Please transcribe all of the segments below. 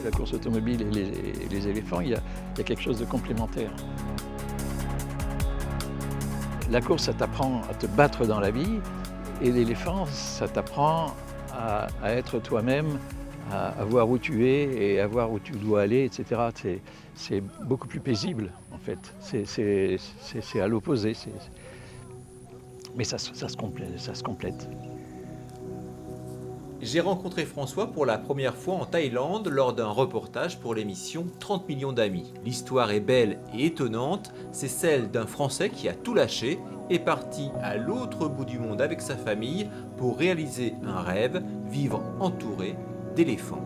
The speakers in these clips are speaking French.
la course automobile et les éléphants, il y a quelque chose de complémentaire. La course, ça t'apprend à te battre dans la vie, et l'éléphant, ça t'apprend à être toi-même, à voir où tu es et à voir où tu dois aller, etc. C'est beaucoup plus paisible, en fait. C'est à l'opposé. Mais ça se complète. J'ai rencontré François pour la première fois en Thaïlande lors d'un reportage pour l'émission 30 millions d'amis. L'histoire est belle et étonnante, c'est celle d'un Français qui a tout lâché et parti à l'autre bout du monde avec sa famille pour réaliser un rêve, vivre entouré d'éléphants.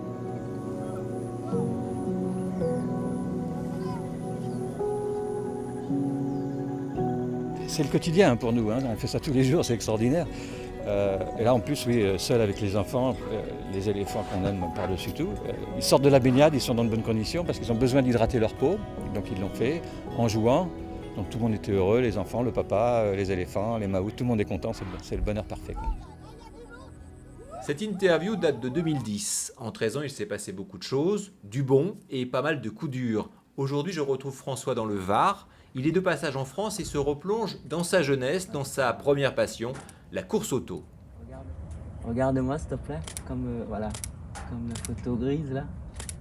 C'est le quotidien pour nous, hein. On fait ça tous les jours, c'est extraordinaire. Et là en plus, oui, seul avec les enfants, les éléphants qu'on aime par-dessus tout, ils sortent de la baignade, ils sont dans de bonnes conditions parce qu'ils ont besoin d'hydrater leur peau, donc ils l'ont fait en jouant. Donc tout le monde était heureux, les enfants, le papa, les éléphants, les maouts, tout le monde est content, c'est le bonheur parfait, quoi. Cette interview date de 2010. En 13 ans, il s'est passé beaucoup de choses, du bon et pas mal de coups durs. Aujourd'hui, je retrouve François dans le Var. Il est de passage en France et se replonge dans sa jeunesse, dans sa première passion, la course auto. Regarde-moi s'il te plaît, voilà, comme la photo grise là,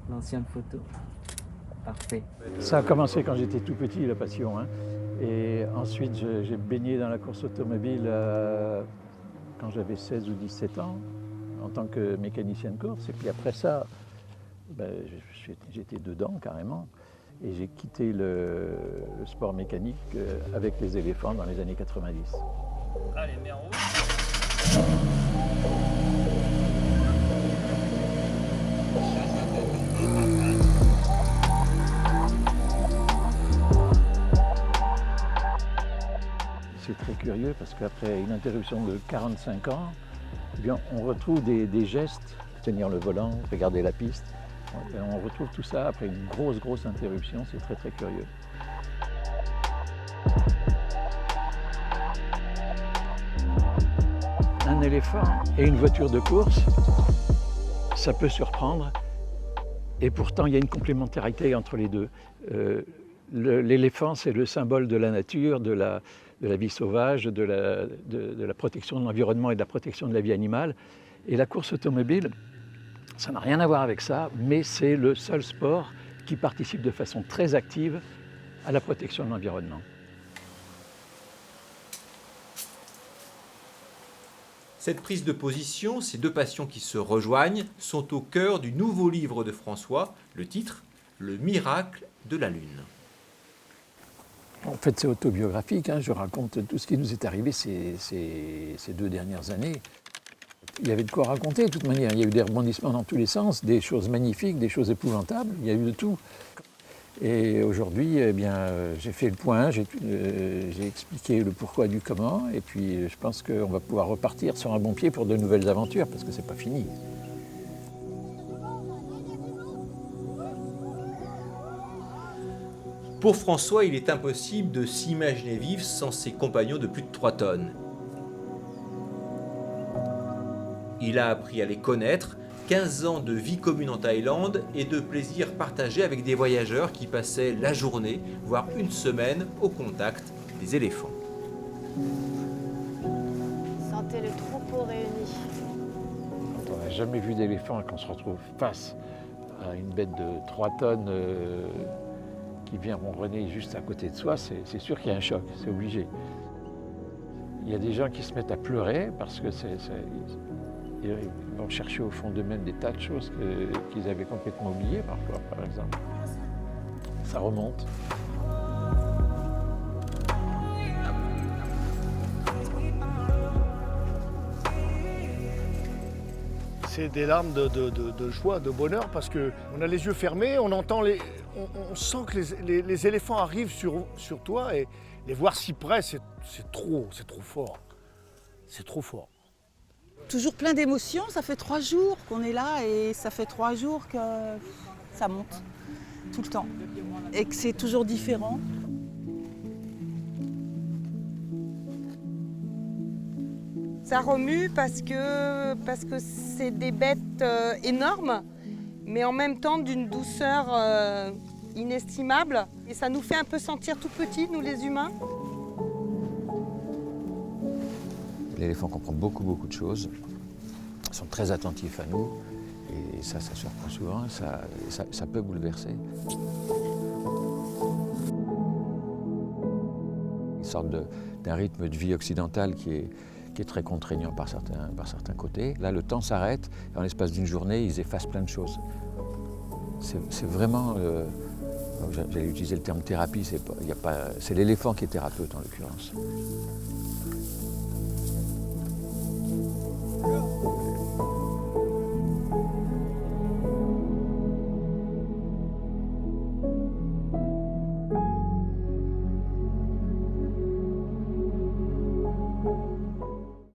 l'ancienne photo. Parfait. Ça a commencé quand j'étais tout petit, la passion, hein. Et ensuite, j'ai baigné dans la course automobile quand j'avais 16 ou 17 ans, en tant que mécanicien de course. Et puis après ça, j'étais dedans carrément. Et j'ai quitté le sport mécanique avec les éléphants dans les années 90. Allez, mer rouge. C'est très curieux parce qu'après une interruption de 45 ans, eh bien, on retrouve des gestes, tenir le volant, regarder la piste. On retrouve tout ça après une grosse interruption, c'est très curieux. Un éléphant et une voiture de course, ça peut surprendre, et pourtant il y a une complémentarité entre les deux. L'éléphant, c'est le symbole de la nature, de la vie sauvage, de la protection de l'environnement et de la protection de la vie animale. Et la course automobile, ça n'a rien à voir avec ça, mais c'est le seul sport qui participe de façon très active à la protection de l'environnement. Cette prise de position, ces deux passions qui se rejoignent, sont au cœur du nouveau livre de François, le titre « Le miracle de la Lune ». En fait, c'est autobiographique, hein. Je raconte tout ce qui nous est arrivé ces 2 dernières années. Il y avait de quoi raconter, de toute manière. Il y a eu des rebondissements dans tous les sens, des choses magnifiques, des choses épouvantables, il y a eu de tout. Et aujourd'hui, eh bien, j'ai fait le point, j'ai expliqué le pourquoi du comment, et puis je pense qu'on va pouvoir repartir sur un bon pied pour de nouvelles aventures, parce que c'est pas fini. Pour François, il est impossible de s'imaginer vivre sans ses compagnons de plus de 3 tonnes. Il a appris à les connaître, 15 ans de vie commune en Thaïlande et de plaisir partagé avec des voyageurs qui passaient la journée, voire une semaine, au contact des éléphants. Sentez le troupeau réuni. Quand on n'a jamais vu d'éléphant et qu'on se retrouve face à une bête de 3 tonnes qui vient ronronner juste à côté de soi, c'est sûr qu'il y a un choc, c'est obligé. Il y a des gens qui se mettent à pleurer parce que ils vont chercher au fond d'eux-mêmes des tas de choses qu'ils avaient complètement oubliées parfois, par exemple. Ça remonte. C'est des larmes de joie, de bonheur, parce qu'on a les yeux fermés, on sent que les éléphants arrivent sur toi, et les voir si près, c'est trop fort. C'est trop fort. Toujours plein d'émotions, ça fait 3 jours qu'on est là et ça fait 3 jours que ça monte tout le temps et que c'est toujours différent. Ça remue parce que c'est des bêtes énormes mais en même temps d'une douceur inestimable. Et ça nous fait un peu sentir tout petits, nous les humains. L'éléphant comprend beaucoup de choses. Ils sont très attentifs à nous. Et ça surprend souvent, ça peut bouleverser. Ils sortent d'un rythme de vie occidental qui est très contraignant par certains côtés. Là, le temps s'arrête, et en l'espace d'une journée, ils effacent plein de choses. C'est vraiment, j'allais utiliser le terme thérapie, c'est l'éléphant qui est thérapeute en l'occurrence.